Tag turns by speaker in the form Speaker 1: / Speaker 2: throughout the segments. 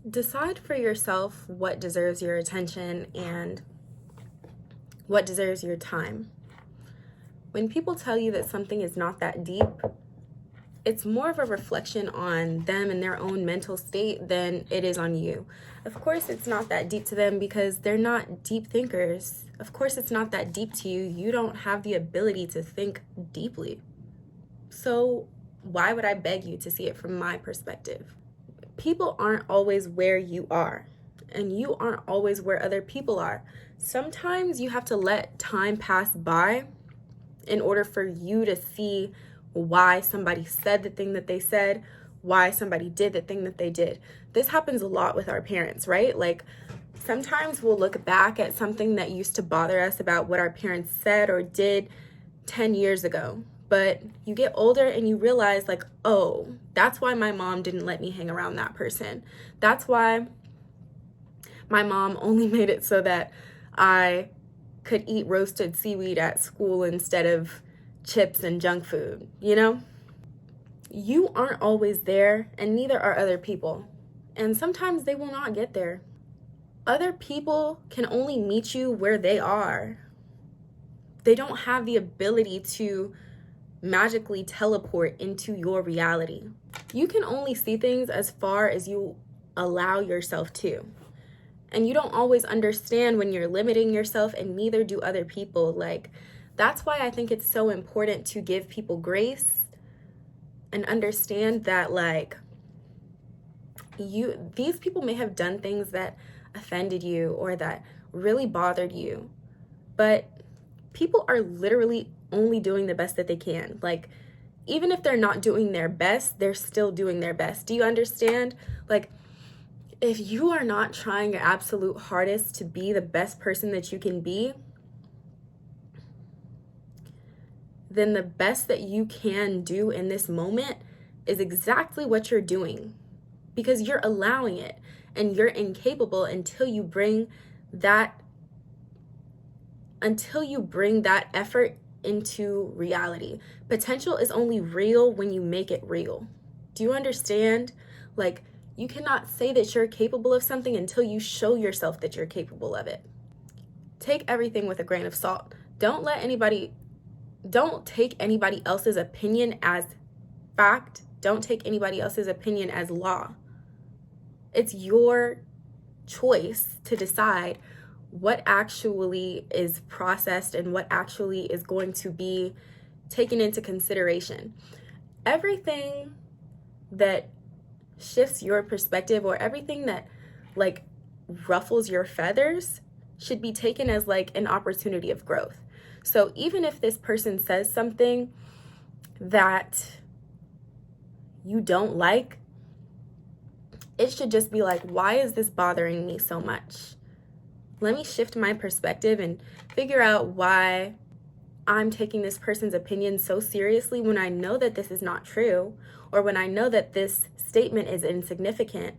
Speaker 1: Decide for yourself what deserves your attention and what deserves your time. When people tell you that something is not that deep, it's more of a reflection on them and their own mental state than it is on you. Of course, it's not that deep to them because they're not deep thinkers. Of course, it's not that deep to you. You don't have the ability to think deeply. So why would I beg you to see it from my perspective? People aren't always where you are, and you aren't always where other people are. Sometimes you have to let time pass by in order for you to see why somebody said the thing that they said, why somebody did the thing that they did. This happens a lot with our parents, right? Like sometimes we'll look back at something that used to bother us about what our parents said or did 10 years ago. But you get older and you realize like, oh, that's why my mom didn't let me hang around that person. That's why my mom only made it so that I could eat roasted seaweed at school instead of chips and junk food, you know? You aren't always there, and neither are other people. And sometimes they will not get there. Other people can only meet you where they are. They don't have the ability to magically teleport into your reality. You can only see things as far as you allow yourself to. And you don't always understand when you're limiting yourself, and neither do other people. Like, that's why I think it's so important to give people grace and understand that, like, these people may have done things that offended you or that really bothered you, but people are literally only doing the best that they can. Like, even if they're not doing their best, they're still doing their best. Do you understand? Like, if you are not trying your absolute hardest to be the best person that you can be, then the best that you can do in this moment is exactly what you're doing, because you're allowing it, and you're incapable until you bring that effort into reality. Potential is only real when you make it real. Do you understand? Like, you cannot say that you're capable of something until you show yourself that you're capable of it. Take everything with a grain of salt. Don't take anybody else's opinion as fact. Don't take anybody else's opinion as law. It's your choice to decide what actually is processed and what actually is going to be taken into consideration. Everything that shifts your perspective or everything that like ruffles your feathers should be taken as like an opportunity of growth. So even if this person says something that you don't like, it should just be like, why is this bothering me so much? Let me shift my perspective and figure out why I'm taking this person's opinion so seriously when I know that this is not true, or when I know that this statement is insignificant.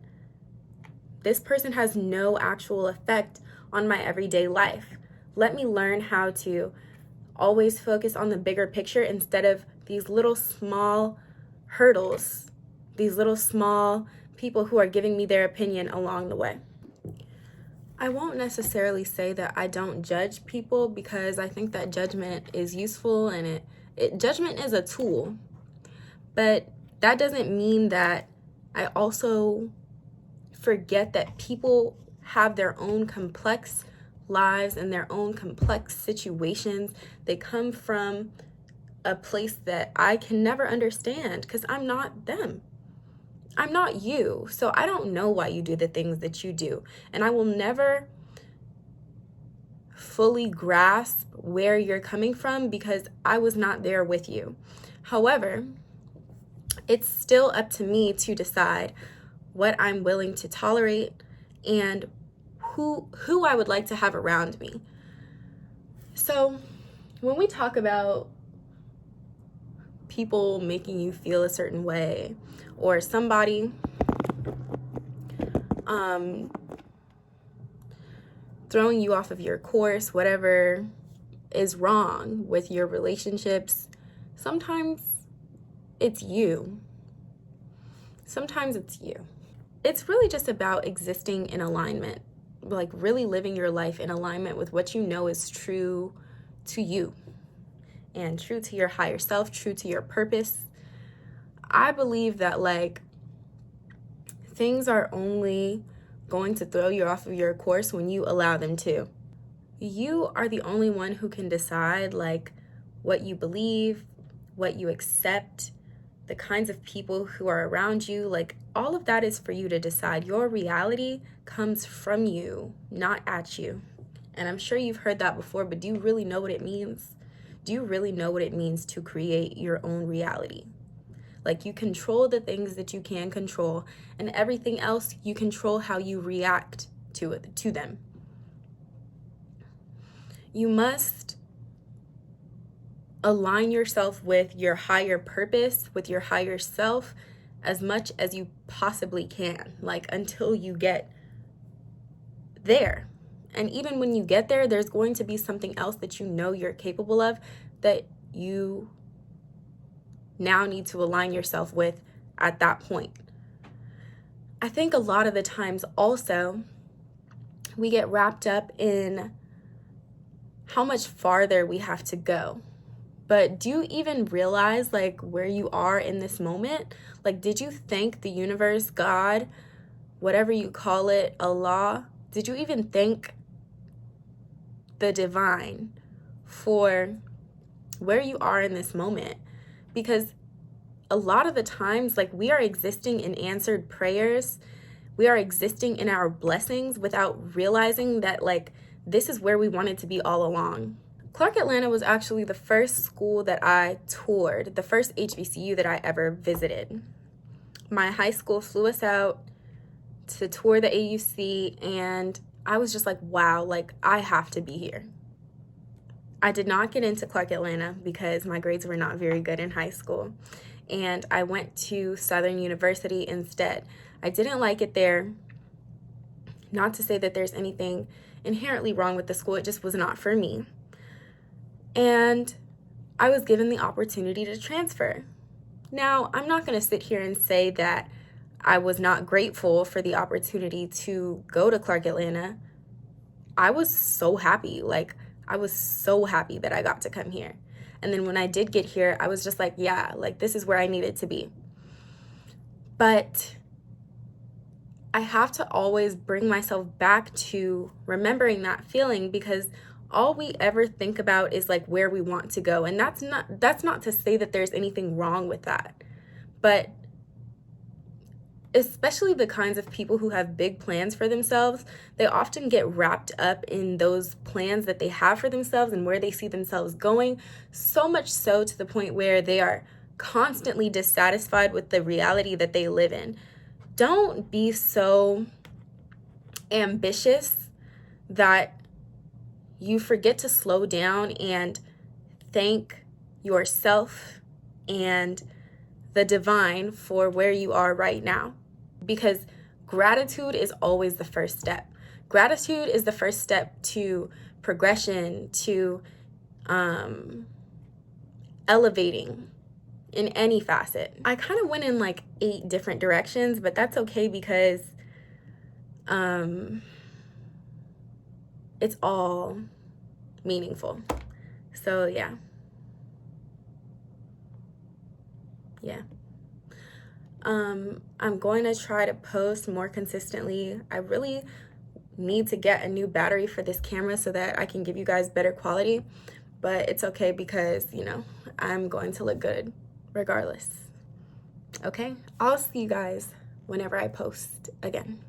Speaker 1: This person has no actual effect on my everyday life. Let me learn how to always focus on the bigger picture instead of these little small hurdles, these little small people who are giving me their opinion along the way. I won't necessarily say that I don't judge people, because I think that judgment is useful, and judgment is a tool. But that doesn't mean that I also forget that people have their own complex lives and their own complex situations. They come from a place that I can never understand because I'm not them. I'm not you. So I don't know why you do the things that you do. And I will never fully grasp where you're coming from because I was not there with you. However, it's still up to me to decide what I'm willing to tolerate and who I would like to have around me. So when we talk about people making you feel a certain way, or somebody throwing you off of your course, whatever is wrong with your relationships, sometimes it's you. Sometimes it's you. it's really just about existing in alignment, like really living your life in alignment with what you know is true to you and true to your higher self, true to your purpose. I believe that like things are only going to throw you off of your course when you allow them to. You are the only one who can decide like what you believe, what you accept, the kinds of people who are around you. Like all of that is for you to decide. Your reality comes from you, not at you. And I'm sure you've heard that before, but do you really know what it means? Do you really know what it means to create your own reality? Like you control the things that you can control, and everything else you control how you react to them. You must align yourself with your higher purpose, with your higher self, as much as you possibly can, like until you get there. And even when you get there, there's going to be something else that you know you're capable of that you now need to align yourself with at that point. I think a lot of the times also we get wrapped up in how much farther we have to go. But do you even realize like where you are in this moment? Like, did you thank the universe, God, whatever you call it, Allah? Did you even thank the divine for where you are in this moment? Because a lot of the times, like, we are existing in answered prayers. We are existing in our blessings without realizing that, like, this is where we wanted to be all along. Clark Atlanta was actually the first school that I toured, the first HBCU that I ever visited. My high school flew us out to tour the AUC, and I was just like, wow, like, I have to be here. I did not get into Clark Atlanta because my grades were not very good in high school, and I went to Southern University instead. I didn't like it there. Not to say that there's anything inherently wrong with the school, it just was not for me. And I was given the opportunity to transfer. Now, I'm not going to sit here and say that I was not grateful for the opportunity to go to Clark Atlanta. I was so happy. Like, I was so happy that I got to come here. And then when I did get here, I was just like, yeah, like this is where I needed to be. But I have to always bring myself back to remembering that feeling, because all we ever think about is like where we want to go. And that's not to say that there's anything wrong with that. But especially the kinds of people who have big plans for themselves, they often get wrapped up in those plans that they have for themselves and where they see themselves going, so much so to the point where they are constantly dissatisfied with the reality that they live in. Don't be so ambitious that you forget to slow down and thank yourself and the divine for where you are right now. Because gratitude is always the first step. Gratitude is the first step to progression, to elevating in any facet. I kind of went in like 8 different directions, but that's okay because it's all meaningful. So yeah. I'm going to try to post more consistently. I really need to get a new battery for this camera so that I can give you guys better quality, but it's okay because, you know, I'm going to look good regardless. Okay? I'll see you guys whenever I post again.